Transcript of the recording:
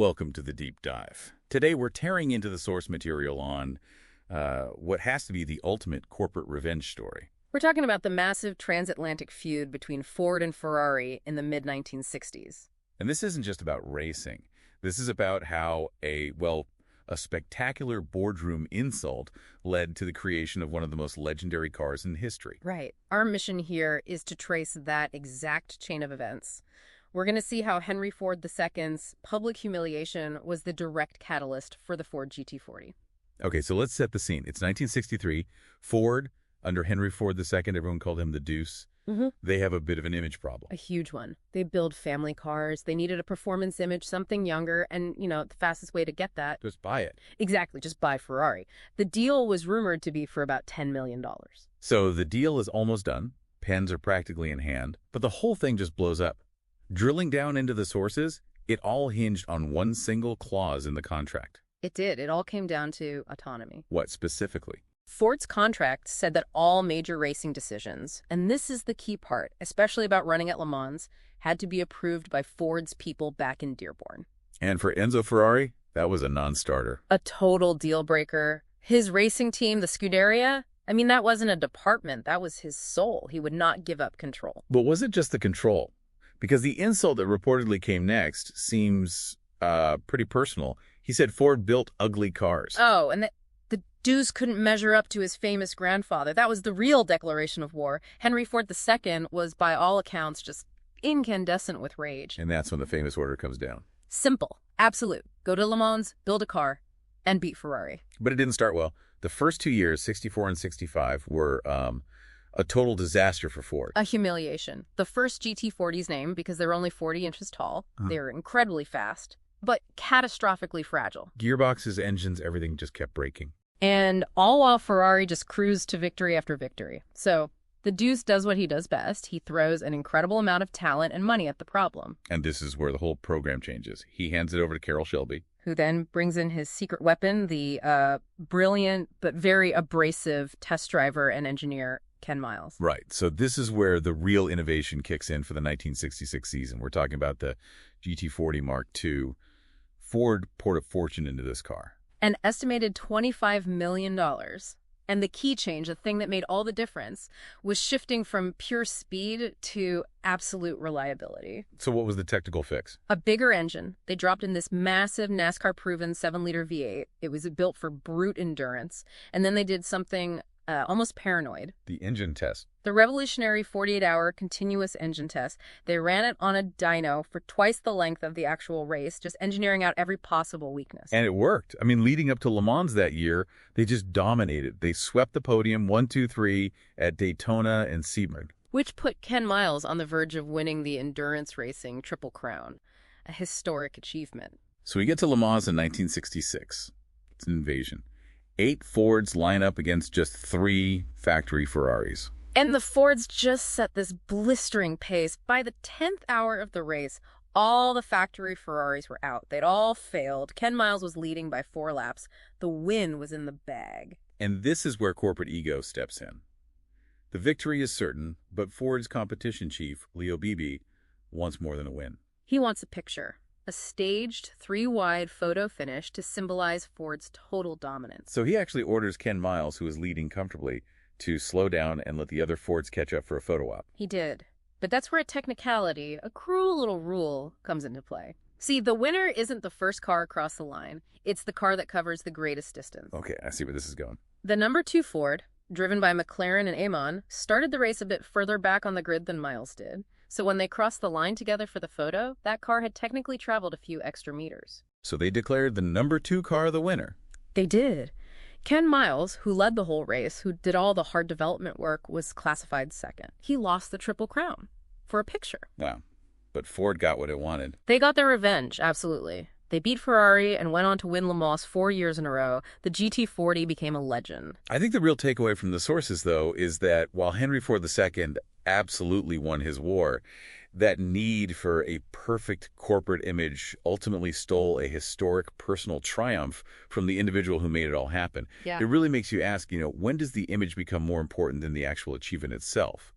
Welcome to the deep dive. Today we're tearing into the source material on what has to be the ultimate corporate revenge story. We're talking about the massive transatlantic feud between Ford and Ferrari in the mid-1960s. And this isn't just about racing. This is about how a spectacular boardroom insult led to the creation of one of the most legendary cars in history. Right. Our mission here is to trace that exact chain of events. We're going to see how Henry Ford II's public humiliation was the direct catalyst for the Ford GT40. Okay, so let's set the scene. It's 1963. Ford, under Henry Ford II, everyone called him the Deuce. They have a bit of an image problem. A huge one. They build family cars. They needed a performance image, something younger, and, the fastest way to get that... Just buy it. Exactly, just buy Ferrari. The deal was rumored to be for about $10 million. So the deal is almost done. Pens are practically in hand, but the whole thing just blows up. Drilling down into the sources, it all hinged on one single clause in the contract. It did. It all came down to autonomy. What specifically? Ford's contract said that all major racing decisions, and this is the key part, especially about running at Le Mans, had to be approved by Ford's people back in Dearborn. And for Enzo Ferrari, that was a non-starter. A total deal breaker. His racing team, the Scuderia, that wasn't a department. That was his soul. He would not give up control. But was it just the control? Because the insult that reportedly came next seems pretty personal. He said Ford built ugly cars. Oh, and the Deuce couldn't measure up to his famous grandfather. That was the real declaration of war. Henry Ford II was, by all accounts, just incandescent with rage. And that's when the famous order comes down. Simple. Absolute. Go to Le Mans, build a car, and beat Ferrari. But it didn't start well. The first 2 years, 64 and 65, were a total disaster for Ford. A humiliation. The first GT40's name, because they're only 40 inches tall, they're incredibly fast, but catastrophically fragile. Gearboxes, engines, everything just kept breaking. And all while Ferrari just cruised to victory after victory. So the Deuce does what he does best. He throws an incredible amount of talent and money at the problem. And this is where the whole program changes. He hands it over to Carroll Shelby, who then brings in his secret weapon, the brilliant but very abrasive test driver and engineer, Ken Miles. Right. So this is where the real innovation kicks in for the 1966 season. We're talking about the GT40 Mark II. Ford poured a fortune into this car. An estimated $25 million. And the key change, the thing that made all the difference, was shifting from pure speed to absolute reliability. So what was the technical fix? A bigger engine. They dropped in this massive NASCAR-proven 7-liter V8. It was built for brute endurance. And then they did something almost paranoid. The engine test. The revolutionary 48-hour continuous engine test. They ran it on a dyno for twice the length of the actual race, just engineering out every possible weakness. And it worked. Leading up to Le Mans that year, they just dominated. They swept the podium 1, 2, 3 at Daytona and Sebring. Which put Ken Miles on the verge of winning the endurance racing Triple Crown, a historic achievement. So we get to Le Mans in 1966. It's an invasion. 8 Fords line up against just 3 factory Ferraris. And the Fords just set this blistering pace. By the 10th hour of the race, all the factory Ferraris were out. They'd all failed. Ken Miles was leading by 4 laps. The win was in the bag. And this is where corporate ego steps in. The victory is certain, but Ford's competition chief, Leo Beebe, wants more than a win. He wants a picture. A staged 3-wide photo finish to symbolize Ford's total dominance. So he actually orders Ken Miles, who is leading comfortably, to slow down and let the other Fords catch up for a photo op. He did. But that's where a technicality, a cruel little rule, comes into play. See, the winner isn't the first car across the line. It's the car that covers the greatest distance. Okay, I see where this is going. The number 2 Ford, driven by McLaren and Amon, started the race a bit further back on the grid than Miles did. So when they crossed the line together for the photo, that car had technically traveled a few extra meters. So they declared the number 2 car the winner. They did. Ken Miles, who led the whole race, who did all the hard development work, was classified second. He lost the Triple Crown for a picture. Wow. But Ford got what it wanted. They got their revenge, absolutely. They beat Ferrari and went on to win Le Mans 4 years in a row. The GT40 became a legend. I think the real takeaway from the sources, though, is that while Henry Ford II absolutely won his war, that need for a perfect corporate image ultimately stole a historic personal triumph from the individual who made it all happen. Yeah. It really makes you ask, when does the image become more important than the actual achievement itself?